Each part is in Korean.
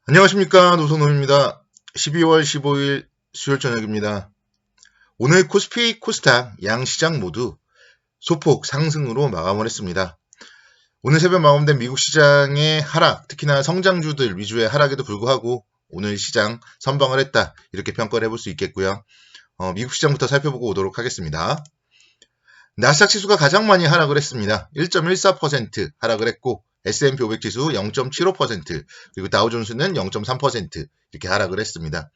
안녕하십니까, 노선호입니다. 12월 15일 수요일 저녁입니다. 오늘 코스피, 코스닥 양 시장 모두 소폭 상승으로 마감을 했습니다. 오늘 새벽 마감된 미국 시장의 하락, 특히나 성장주들 위주의 하락에도 불구하고 오늘 시장 선방을 했다, 이렇게 평가를 해볼 수 있겠고요. 미국 시장부터 살펴보고 오도록 하겠습니다. 나스닥 지수가 가장 많이 하락을 했습니다. 1.14% 하락을 했고, S&P 500 지수 0.75%, 그리고 다우존스는 0.3% 이렇게 하락을 했습니다.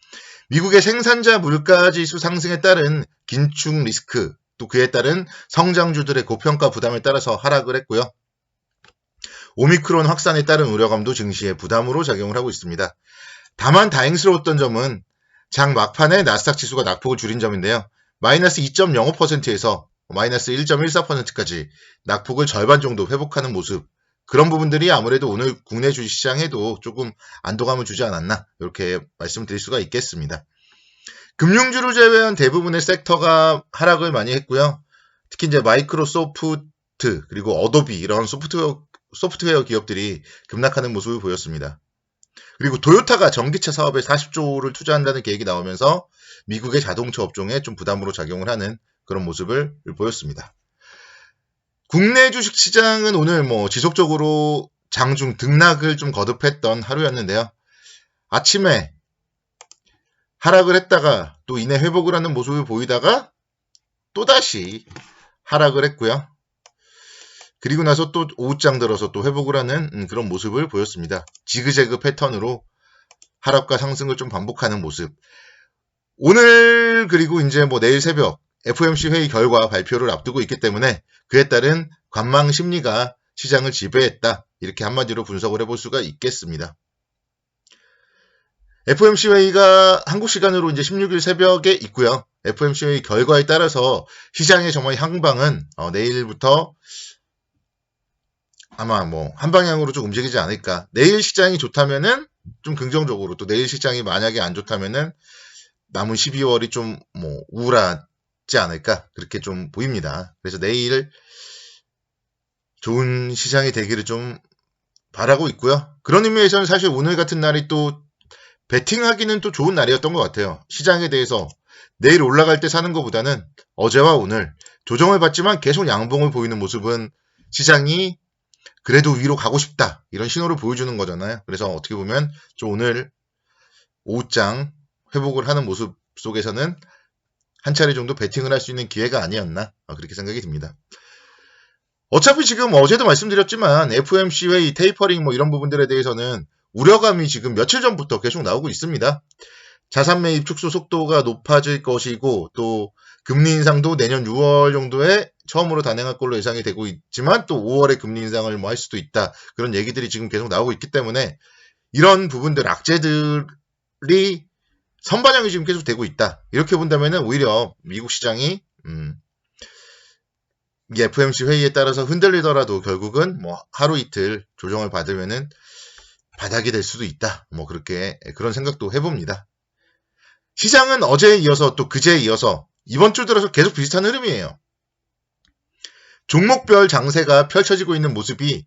미국의 생산자 물가 지수 상승에 따른 긴축 리스크, 또 그에 따른 성장주들의 고평가 부담에 따라서 하락을 했고요. 오미크론 확산에 따른 우려감도 증시에 부담으로 작용을 하고 있습니다. 다만 다행스러웠던 점은 장 막판에 나스닥 지수가 낙폭을 줄인 점인데요. 마이너스 2.05%에서 마이너스 1.14%까지 낙폭을 절반 정도 회복하는 모습, 그런 부분들이 아무래도 오늘 국내 주식시장에도 조금 안도감을 주지 않았나, 이렇게 말씀드릴 수가 있겠습니다. 금융주를 제외한 대부분의 섹터가 하락을 많이 했고요. 특히 이제 마이크로소프트 그리고 어도비 이런 소프트웨어 기업들이 급락하는 모습을 보였습니다. 그리고 도요타가 전기차 사업에 40조를 투자한다는 계획이 나오면서 미국의 자동차 업종에 좀 부담으로 작용을 하는 그런 모습을 보였습니다. 국내 주식시장은 오늘 지속적으로 장중 등락을 좀 거듭했던 하루였는데요. 아침에 하락을 했다가 또 이내 회복을 하는 모습을 보이다가 또다시 하락을 했고요. 그리고 나서 또 오후장 들어서 또 회복을 하는 그런 모습을 보였습니다. 지그재그 패턴으로 하락과 상승을 좀 반복하는 모습. 오늘 그리고 이제 내일 새벽 FOMC 회의 결과 발표를 앞두고 있기 때문에 그에 따른 관망 심리가 시장을 지배했다, 이렇게 한마디로 분석을 해볼 수가 있겠습니다. FOMC 회의가 한국 시간으로 이제 16일 새벽에 있고요. FOMC 회의 결과에 따라서 시장의 정말 향방은 내일부터 아마 한 방향으로 좀 움직이지 않을까. 내일 시장이 좋다면은 좀 긍정적으로, 또 내일 시장이 만약에 안 좋다면은 남은 12월이 좀 우울하지 않을까, 그렇게 좀 보입니다. 그래서 내일 좋은 시장이 되기를 좀 바라고 있고요. 그런 의미에서는 사실 오늘 같은 날이 또 베팅하기는 또 좋은 날이었던 것 같아요. 시장에 대해서 내일 올라갈 때 사는 것보다는 어제와 오늘 조정을 받지만 계속 양봉을 보이는 모습은 시장이 그래도 위로 가고 싶다, 이런 신호를 보여주는 거잖아요. 그래서 어떻게 보면 좀 오늘 오후장 회복을 하는 모습 속에서는 한 차례 정도 베팅을 할 수 있는 기회가 아니었나, 그렇게 생각이 듭니다. 어차피 지금 어제도 말씀드렸지만 FOMC 회의, 테이퍼링 이런 부분들에 대해서는 우려감이 지금 며칠 전부터 계속 나오고 있습니다. 자산 매입 축소 속도가 높아질 것이고, 또 금리 인상도 내년 6월 정도에 처음으로 단행할 걸로 예상이 되고 있지만 또 5월에 금리 인상을 할 수도 있다, 그런 얘기들이 지금 계속 나오고 있기 때문에 이런 부분들, 악재들이 선반영이 지금 계속 되고 있다, 이렇게 본다면은 오히려 미국 시장이 이 FOMC 회의에 따라서 흔들리더라도 결국은 하루 이틀 조정을 받으면은 바닥이 될 수도 있다, 그런 생각도 해봅니다. 시장은 어제에 이어서 또 그제에 이어서 이번 주 들어서 계속 비슷한 흐름이에요. 종목별 장세가 펼쳐지고 있는 모습이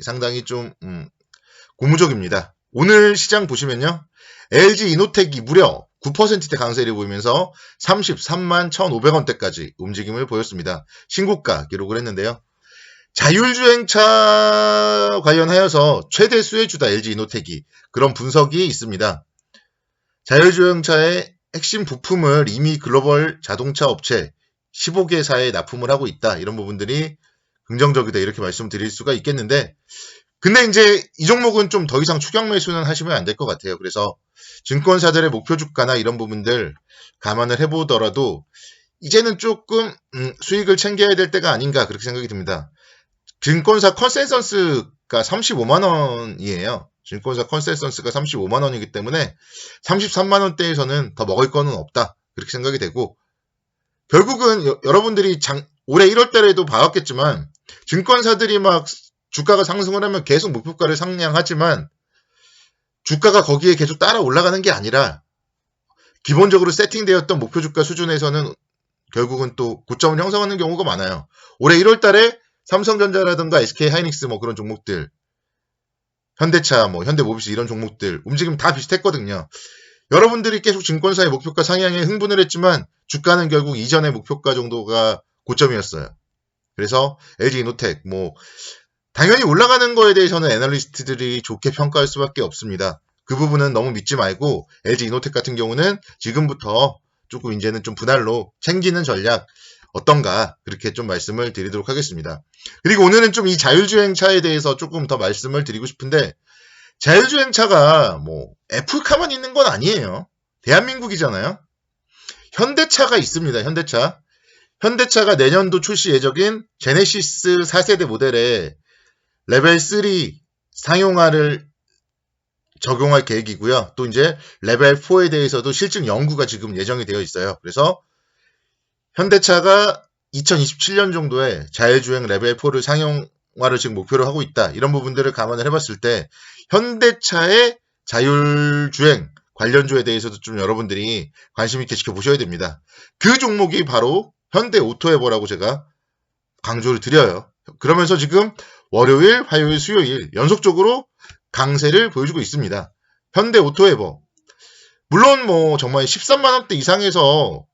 상당히 좀 고무적입니다. 오늘 시장 보시면요, LG 이노텍이 무려 9%대 강세를 보이면서 33만 1,500원대까지 움직임을 보였습니다. 신고가 기록을 했는데요. 자율주행차 관련하여서 최대 수혜주다 LG 이노텍이, 그런 분석이 있습니다. 자율주행차의 핵심 부품을 이미 글로벌 자동차 업체 15개사에 납품을 하고 있다, 이런 부분들이 긍정적이다, 이렇게 말씀드릴 수가 있겠는데, 근데 이제 이 종목은 좀 더 이상 추격 매수는 하시면 안 될 것 같아요. 그래서 증권사들의 목표 주가나 이런 부분들 감안을 해보더라도 이제는 조금 수익을 챙겨야 될 때가 아닌가, 그렇게 생각이 듭니다. 증권사 컨센서스가 35만원이에요. 증권사 컨센서스가 35만원이기 때문에 33만원대에서는 더 먹을 거는 없다, 그렇게 생각이 되고, 결국은 여러분들이 올해 1월달에도 봐왔겠지만 증권사들이 주가가 상승을 하면 계속 목표가를 상향하지만 주가가 거기에 계속 따라 올라가는 게 아니라 기본적으로 세팅되었던 목표 주가 수준에서는 결국은 또 고점을 형성하는 경우가 많아요. 올해 1월달에 삼성전자라든가 SK 하이닉스 그런 종목들 현대차, 뭐 현대모비스 이런 종목들 움직임 다 비슷했거든요. 여러분들이 계속 증권사의 목표가 상향에 흥분을 했지만 주가는 결국 이전의 목표가 정도가 고점이었어요. 그래서 LG이노텍 뭐 당연히 올라가는 거에 대해서는 애널리스트들이 좋게 평가할 수밖에 없습니다. 그 부분은 너무 믿지 말고 LG이노텍 같은 경우는 지금부터 조금 이제는 좀 분할로 챙기는 전략 어떤가 그렇게 좀 말씀을 드리도록 하겠습니다. 그리고 오늘은 좀 이 자율주행차에 대해서 조금 더 말씀을 드리고 싶은데 자율주행차가 뭐 애플카만 있는 건 아니에요. 대한민국이잖아요. 현대차가 있습니다. 현대차가 내년도 출시 예정인 제네시스 4세대 모델에 레벨 3 상용화를 적용할 계획이고요. 또 이제 레벨 4에 대해서도 실증 연구가 지금 예정이 되어 있어요. 그래서 현대차가 2027년 정도에 자율주행 레벨 4를 상용화를 지금 목표로 하고 있다. 이런 부분들을 감안을 해봤을 때 현대차의 자율주행 관련주에 대해서도 좀 여러분들이 관심 있게 지켜보셔야 됩니다. 그 종목이 바로 현대오토에버라고 제가 강조를 드려요. 그러면서 지금 월요일, 화요일, 수요일 연속적으로 강세를 보여주고 있습니다. 현대오토에버. 물론 뭐 정말 13만원대 이상에서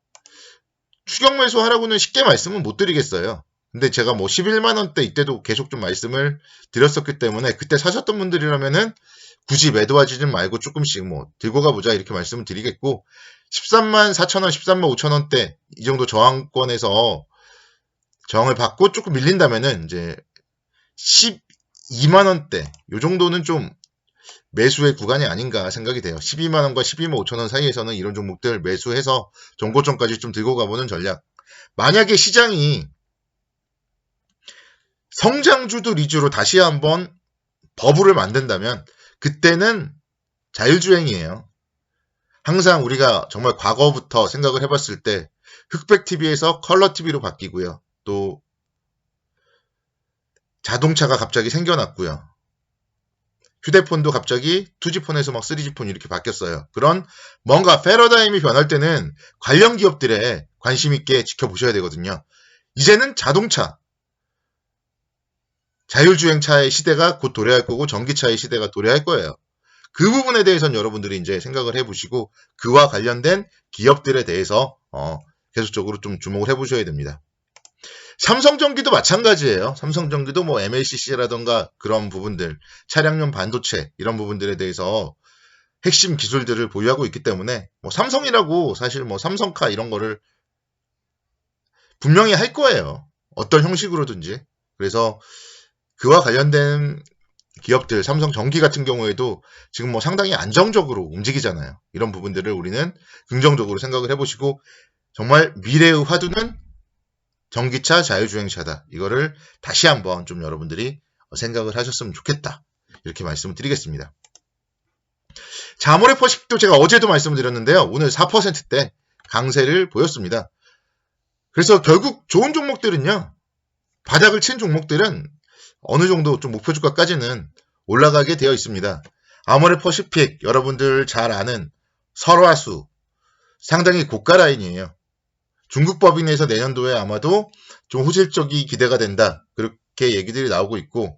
추격 매수하라고는 쉽게 말씀은 못 드리겠어요. 근데 제가 뭐 11만원대 이때도 계속 좀 말씀을 드렸었기 때문에 그때 사셨던 분들이라면은 굳이 매도하지는 말고 조금씩 뭐 들고 가보자 이렇게 말씀을 드리겠고 13만 4천원, 13만 5천원대 이 정도 저항권에서 저항을 받고 조금 밀린다면은 이제 12만원대 요 정도는 좀 매수의 구간이 아닌가 생각이 돼요. 12만원과 12만 5천원 사이에서는 이런 종목들 매수해서 정고점까지 좀 들고 가보는 전략. 만약에 시장이 성장주들 위주로 다시 한번 버블을 만든다면 그때는 자율주행이에요. 항상 우리가 정말 과거부터 생각을 해봤을 때 흑백TV에서 컬러TV로 바뀌고요. 또 자동차가 갑자기 생겨났고요. 휴대폰도 갑자기 2G폰에서 막 3G폰 이렇게 바뀌었어요. 그런 뭔가 패러다임이 변할 때는 관련 기업들에 관심 있게 지켜보셔야 되거든요. 이제는 자동차, 자율주행차의 시대가 곧 도래할 거고 전기차의 시대가 도래할 거예요. 그 부분에 대해서는 여러분들이 이제 생각을 해보시고 그와 관련된 기업들에 대해서 계속적으로 좀 주목을 해보셔야 됩니다. 삼성전기도 마찬가지예요. 삼성전기도 뭐 MLCC라던가 그런 부분들, 차량용 반도체 이런 부분들에 대해서 핵심 기술들을 보유하고 있기 때문에 뭐 삼성이라고 사실 뭐 삼성카 이런 거를 분명히 할 거예요. 어떤 형식으로든지. 그래서 그와 관련된 기업들, 삼성전기 같은 경우에도 지금 뭐 상당히 안정적으로 움직이잖아요. 이런 부분들을 우리는 긍정적으로 생각을 해보시고 정말 미래의 화두는 전기차, 자율주행차다. 이거를 다시 한번 좀 여러분들이 생각을 하셨으면 좋겠다. 이렇게 말씀을 드리겠습니다. 자, 아모레퍼식도 제가 어제도 말씀을 드렸는데요. 오늘 4%대 강세를 보였습니다. 그래서 결국 좋은 종목들은요. 바닥을 친 종목들은 어느 정도 좀 목표 주가까지는 올라가게 되어 있습니다. 아모레퍼시픽 여러분들 잘 아는 설화수 상당히 고가 라인이에요. 중국 법인에서 내년도에 아마도 좀 호실적이 기대가 된다. 그렇게 얘기들이 나오고 있고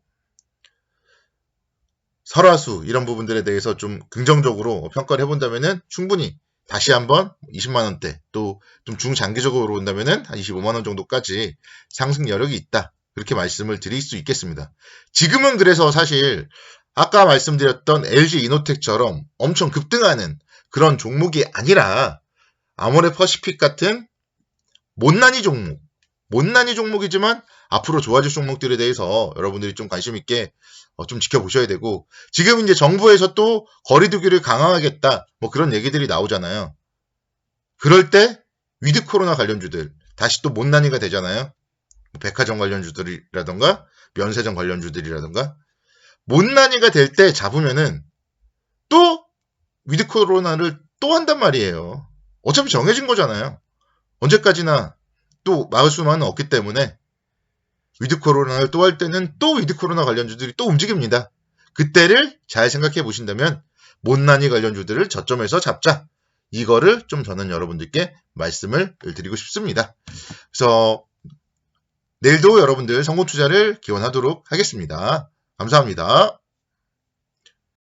설화수 이런 부분들에 대해서 좀 긍정적으로 평가를 해본다면은 충분히 다시 한번 20만원대 또 좀 중장기적으로 온다면은 한 25만원 정도까지 상승 여력이 있다. 그렇게 말씀을 드릴 수 있겠습니다. 지금은 그래서 사실 아까 말씀드렸던 LG이노텍처럼 엄청 급등하는 그런 종목이 아니라 아모레퍼시픽 같은 못난이 종목이지만 앞으로 좋아질 종목들에 대해서 여러분들이 좀 관심 있게 좀 지켜보셔야 되고 지금 이제 정부에서 또 거리두기를 강화하겠다 뭐 그런 얘기들이 나오잖아요. 그럴 때 위드 코로나 관련주들 다시 또 못난이가 되잖아요. 백화점 관련주들이라던가 면세점 관련주들이라던가 못난이가 될 때 잡으면은 또 위드 코로나를 또 한단 말이에요. 어차피 정해진 거잖아요. 언제까지나 또 막을 수만은 없기 때문에 위드 코로나를 또 할 때는 또 위드 코로나 관련주들이 또 움직입니다. 그때를 잘 생각해 보신다면 못난이 관련주들을 저점에서 잡자. 이거를 좀 저는 여러분들께 말씀을 드리고 싶습니다. 그래서 내일도 여러분들 성공 투자를 기원하도록 하겠습니다. 감사합니다.